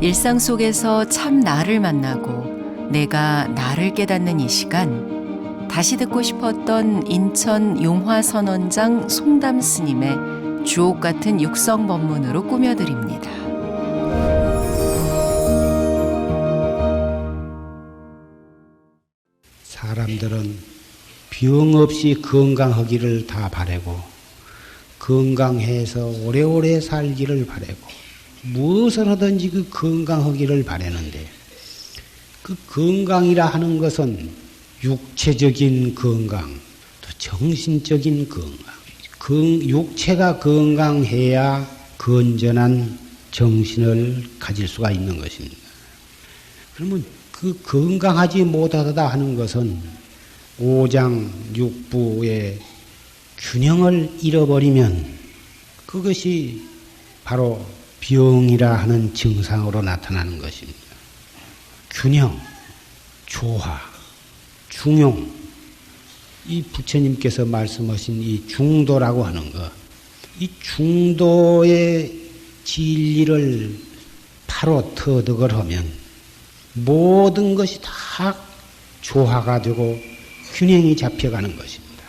일상 속에서 참 나를 만나고 내가 나를 깨닫는 이 시간, 다시 듣고 싶었던 인천 용화선원장 송담 스님의 주옥 같은 육성 법문으로 꾸며드립니다. 사람들은 병 없이 건강하기를 다 바라고 건강해서 오래오래 살기를 바라고 무엇을 하든지 그 건강하기를 바라는데, 그 건강이라 하는 것은 육체적인 건강, 또 정신적인 건강. 육체가 건강해야 건전한 정신을 가질 수가 있는 것입니다. 그러면 그 건강하지 못하다 하는 것은 오장육부의 균형을 잃어버리면 그것이 바로 병이라 하는 증상으로 나타나는 것입니다. 균형, 조화, 중용, 이 부처님께서 말씀하신 이 중도라고 하는 것, 이 중도의 진리를 바로 터득을 하면 모든 것이 다 조화가 되고 균형이 잡혀가는 것입니다.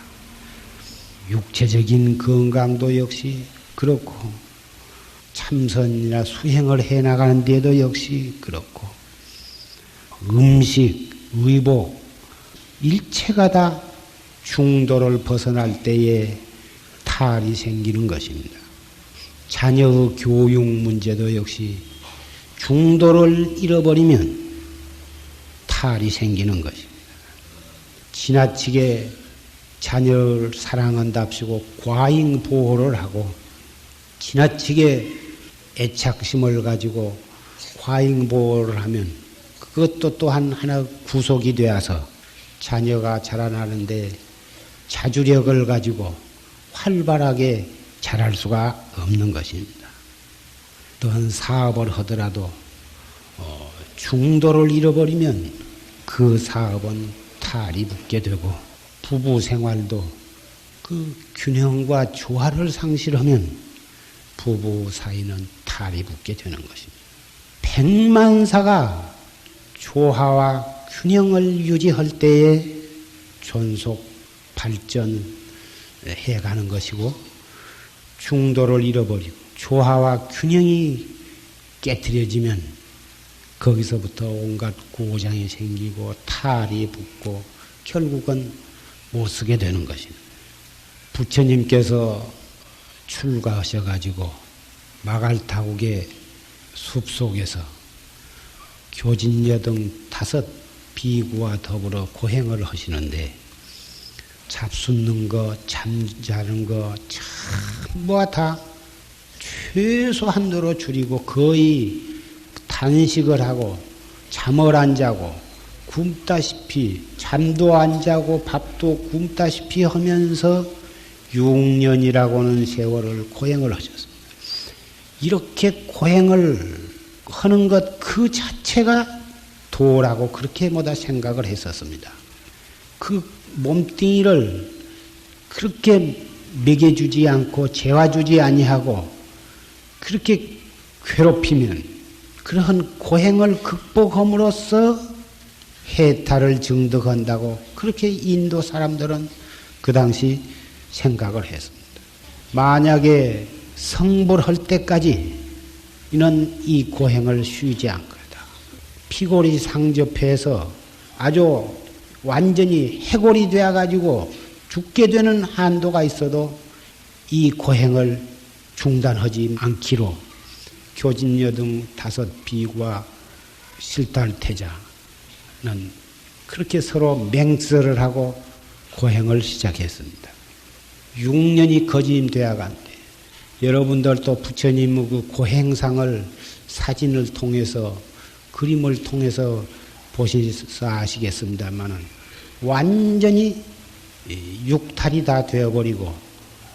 육체적인 건강도 역시 그렇고 참선이나 수행을 해나가는 데도 역시 그렇고 음식, 의복, 일체가 다 중도를 벗어날 때에 탈이 생기는 것입니다. 자녀의 교육 문제도 역시 중도를 잃어버리면 탈이 생기는 것입니다. 지나치게 자녀를 사랑한답시고 과잉 보호를 하고 지나치게 애착심을 가지고 과잉 보호를 하면 그것도 또한 하나 구속이 되어서 자녀가 자라나는데 자주력을 가지고 활발하게 자랄 수가 없는 것입니다. 또한 사업을 하더라도 중도를 잃어버리면 그 사업은 탈이 붙게 되고 부부 생활도 그 균형과 조화를 상실하면 부부 사이는 탈이 붙게 되는 것입니다. 백만사가 조화와 균형을 유지할 때에 존속 발전해가는 것이고, 중도를 잃어버리고 조화와 균형이 깨트려지면 거기서부터 온갖 고장이 생기고 탈이 붙고 결국은 못 쓰게 되는 것입니다. 부처님께서 출가하셔가지고 마갈타국의 숲속에서 교진여등 5 비구와 더불어 고행을 하시는데 잡숫는 거, 잠자는 거 전부 다 최소한도로 줄이고 거의 단식을 하고 잠을 안 자고 굶다시피 잠도 안 자고 밥도 굶다시피 하면서 6년이라고는 세월을 고행을 하셨습니다. 이렇게 고행을 하는 것 그 자체가 도라고 그렇게 뭐다 생각을 했었습니다. 그 몸뚱이를 그렇게 먹여주지 않고 재워주지 아니하고 그렇게 괴롭히면 그러한 고행을 극복함으로써 해탈을 증득한다고 그렇게 인도 사람들은 그 당시 생각을 했습니다. 만약에 성불할 때까지 이는 이 고행을 쉬지 않거다. 피골이 상접해서 아주 완전히 해골이 되어가지고 죽게 되는 한도가 있어도 이 고행을 중단하지 않기로 교진여등 5 비구와 실달태자는 그렇게 서로 맹설을 하고 고행을 시작했습니다. 6년이 거짐되어 간데 여러분들도 부처님의 그 고행상을 사진을 통해서 그림을 통해서 보셔서 아시겠습니다만은 완전히 육탈이 다 되어버리고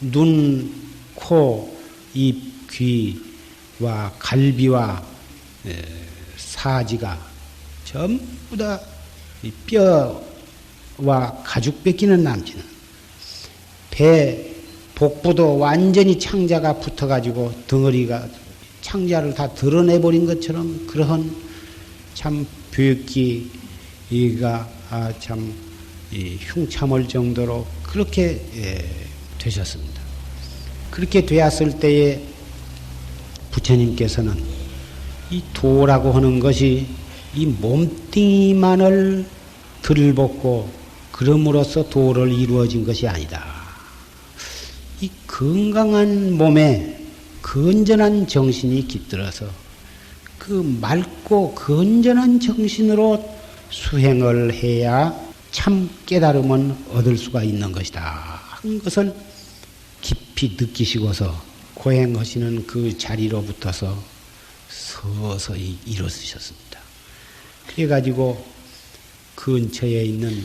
눈, 코, 입, 귀와 갈비와 사지가 전부 다 뼈와 가죽 뺏기는 남지는 배, 복부도 완전히 창자가 붙어가지고 덩어리가 창자를 다 드러내버린 것처럼 그러한 참 교육기가 참 흉참할 정도로 그렇게 되셨습니다. 그렇게 되었을 때에 부처님께서는 이 도라고 하는 것이 이 몸뚱이만을 들볶고 그럼으로써 도를 이루어진 것이 아니다. 이 건강한 몸에 건전한 정신이 깃들어서 그 맑고 건전한 정신으로 수행을 해야 참 깨달음은 얻을 수가 있는 것이다 하는 것을 깊이 느끼시고서 고행하시는 그 자리로 붙어서 서서히 일어서셨습니다. 그래가지고 근처에 있는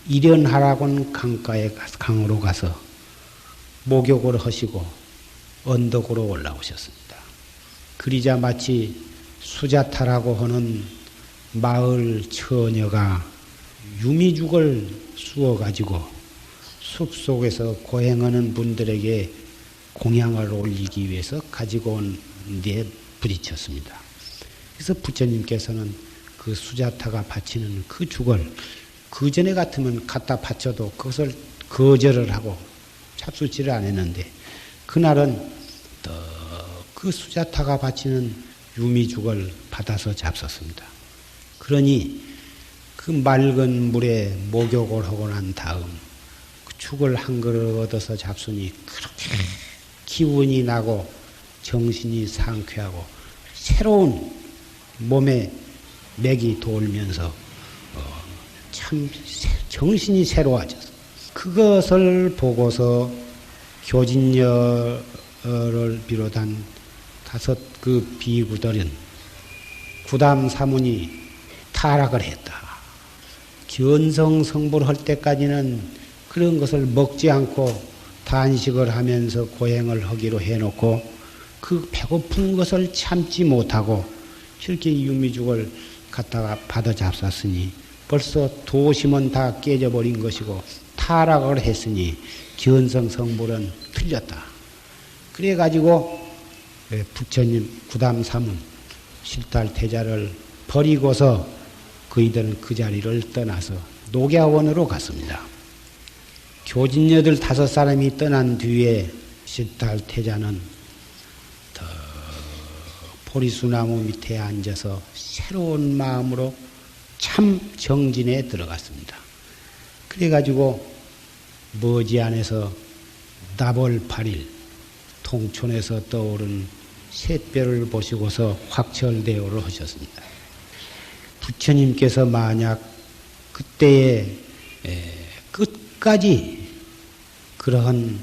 일연하라곤 강으로 가서 목욕을 하시고 언덕으로 올라오셨습니다. 그리자 마치 수자타라고 하는 마을 처녀가 유미죽을 쑤어가지고 숲속에서 고행하는 분들에게 공양을 올리기 위해서 가지고 온 데 부딪혔습니다. 그래서 부처님께서는 그 수자타가 바치는 그 죽을 그 전에 같으면 갖다 바쳐도 그것을 거절을 하고 잡수지를 않았는데 그날은 그 수자타가 바치는 유미죽을 받아서 잡섰습니다. 그러니 그 맑은 물에 목욕을 하고 난 다음 그 죽을 한 그릇 얻어서 잡수니 그렇게 기운이 나고 정신이 상쾌하고 새로운 몸에 맥이 돌면서 참 정신이 새로워졌어. 그것을 보고서 교진녀를 비롯한 5 그 비구들은 구담 사문이 타락을 했다. 견성성불 할 때까지는 그런 것을 먹지 않고 단식을 하면서 고행을 하기로 해놓고 그 배고픈 것을 참지 못하고 저렇게 유미죽을 갖다가 받아 잡쌌으니 벌써 도심은 다 깨져버린 것이고 타락을 했으니 견성성불은 틀렸다. 그래가지고 부처님 구담 사문 실달태자를 버리고서 그이들은 그 자리를 떠나서 녹야원으로 갔습니다. 교진녀들 5사람이 떠난 뒤에 실달태자는 보리수나무 밑에 앉아서 새로운 마음으로 참 정진에 들어갔습니다. 그래가지고 머지안에서 나벌 8일 통촌에서 떠오른 샛별을 보시고서 확철대오를 하셨습니다. 부처님께서 만약 그때에 끝까지 그러한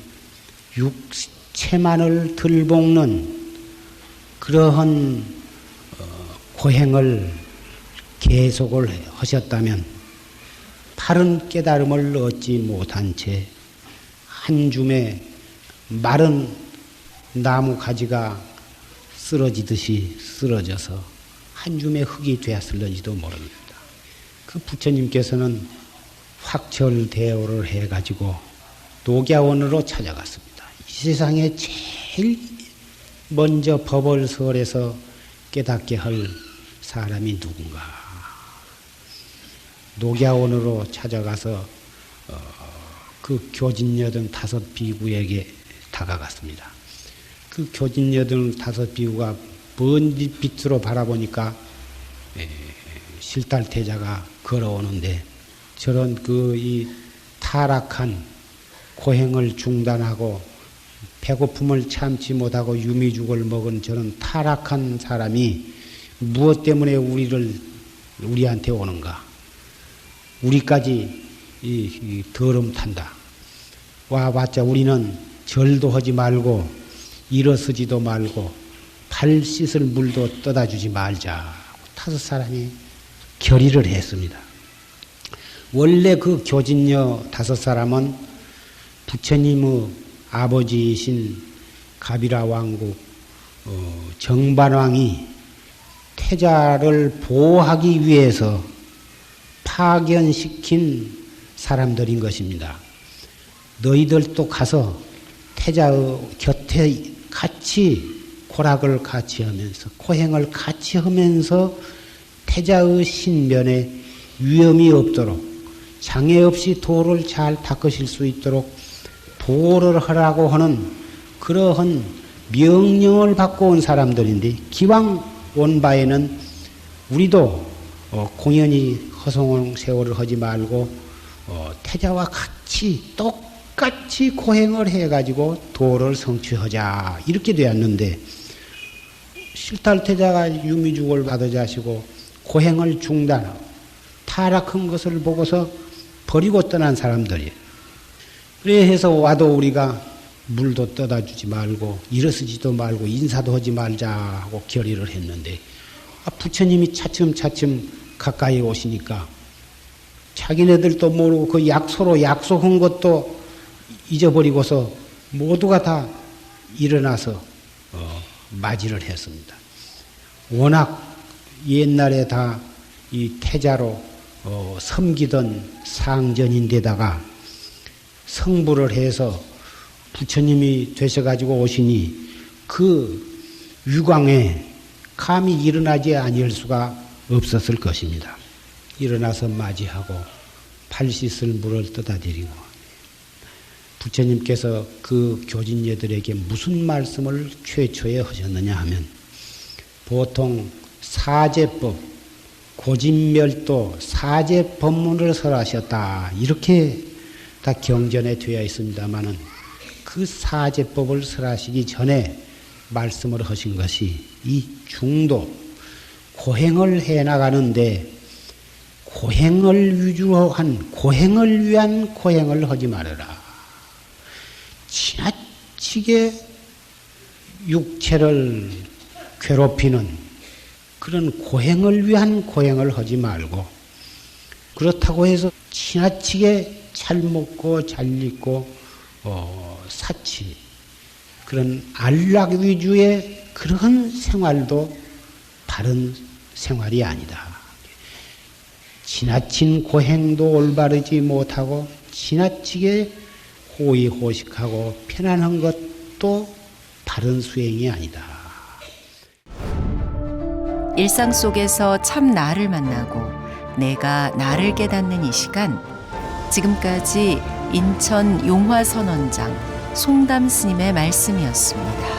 육체만을 들볶는 그러한 고행을 계속을 하셨다면 바른 깨달음을 얻지 못한 채 한 줌에 마른 나무 가지가 쓰러지듯이 쓰러져서 한 줌의 흙이 되었을는지도 모릅니다. 그 부처님께서는 확철대오를 해가지고 녹야원으로 찾아갔습니다. 이 세상에 제일 먼저 법을설해서 깨닫게 할 사람이 누군가. 녹야원으로 찾아가서 그 교진여등 5 비구에게 다가갔습니다. 그 교진여등 5 비구가 먼 빛으로 바라보니까 실달태자가 걸어오는데 저런 이 타락한 고행을 중단하고 배고픔을 참지 못하고 유미죽을 먹은 저런 타락한 사람이 무엇 때문에 우리한테 오는가? 우리까지 이 더럼 탄다. 와봤자 우리는 절도 하지 말고 일어서지도 말고 발 씻을 물도 떠다 주지 말자. 5 사람이 결의를 했습니다. 원래 그 교진녀 5 사람은 부처님의 아버지이신 가비라 왕국 정반왕이 태자를 보호하기 위해서 파견시킨 사람들인 것입니다. 너희들도 가서 태자의 곁에 같이 고락을 같이 하면서 고행을 같이 하면서 태자의 신변에 위험이 없도록 장애 없이 도를 잘 닦으실 수 있도록 보호를 하라고 하는 그러한 명령을 받고 온 사람들인데 기왕 온 바에는 우리도 공연히 허송한 세월을 하지 말고 태자와 같이 똑같이 고행을 해가지고 도를 성취하자 이렇게 되었는데 실탈태자가 유미죽을 받아자시고 고행을 중단하고 타락한 것을 보고서 버리고 떠난 사람들이에요. 그래서 와도 우리가 물도 떠다 주지 말고 일어서지도 말고 인사도 하지 말자 하고 결의를 했는데 부처님이 차츰차츰 가까이 오시니까 자기네들도 모르고 그 약소로 약속한 것도 잊어버리고서 모두가 다 일어나서 맞이를 했습니다. 워낙 옛날에 다 이 태자로 섬기던 상전인데다가 성불을 해서 부처님이 되셔가지고 오시니 그 유광에 감히 일어나지 아니할 수가 없었을 것입니다. 일어나서 맞이하고 발 씻을 물을 떠다드리고 부처님께서 그 교진녀들에게 무슨 말씀을 최초에 하셨느냐 하면 보통 사제법, 고진멸도 사제법문을 설하셨다 이렇게 다 경전에 되어 있습니다마는 그 사제법을 설하시기 전에 말씀을 하신 것이 이 중도 고행을 해 나가는데 고행을 위주한 고행을 위한 고행을 하지 말아라. 지나치게 육체를 괴롭히는 그런 고행을 위한 고행을 하지 말고 그렇다고 해서 지나치게 잘 먹고 잘 입고 사치 그런 안락 위주의 그런 생활도 바른 생활이 아니다. 지나친 고행도 올바르지 못하고 지나치게 호의호식하고 편안한 것도 바른 수행이 아니다. 일상 속에서 참 나를 만나고 내가 나를 깨닫는 이 시간, 지금까지 인천 용화선원장 송담 스님의 말씀이었습니다.